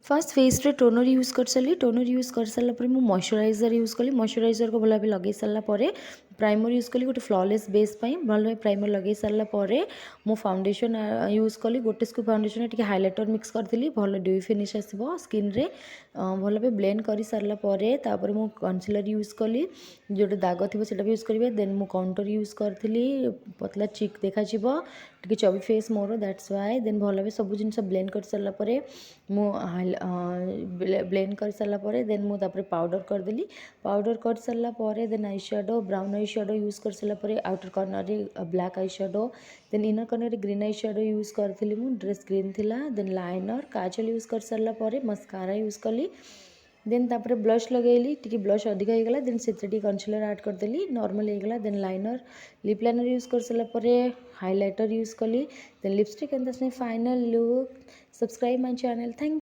fast face रे toner use कर सारी टोनर यूज कर सारा पर मुझे मॉइस्चराइजर यूज कली मॉइस्चराइजर को भल भाव लगे सारा प्राइमर यूज कली गोटे फ्लॉलेस बेस भल भाव प्राइमर लगे सारा मु फाउंडेशन यूज कली गोटे scoop foundation T highlighter mix करी भल ड्यू फिनिश आसो स्किन रे भल भाव ब्लेंड कर सारापर मु कनसिलर यूज कली जो दाग थी से यूज करेंगे देन मु काउंटर यूज करी पतला चिक देखा टी chubby face more that's why then भल भाव सब जिन ब्लेंड कर सारापर मु ब्लेंड कर सारापर देन मुझे पाउडर करदेली पाउडर कर सारापर then eye shadow brown eye shadow use कर सारापर आउटर कॉर्नर रे black eye shadow then inner corner रे ग्रीन आई शेडो यूज करी ड्रेस ग्रीन थिला देन लाइनर काजल यूज कर सारापर मस्कारा यूज कली देन तापर ब्लश लगेली टी ब्लश अधिक होगा देन से कनसिलर ऐड करदेली नॉर्मल होगा then liner lip liner use कर सारापर हाइलाइटर यूज कली then lipstick and that's my final look subscribe my channel thank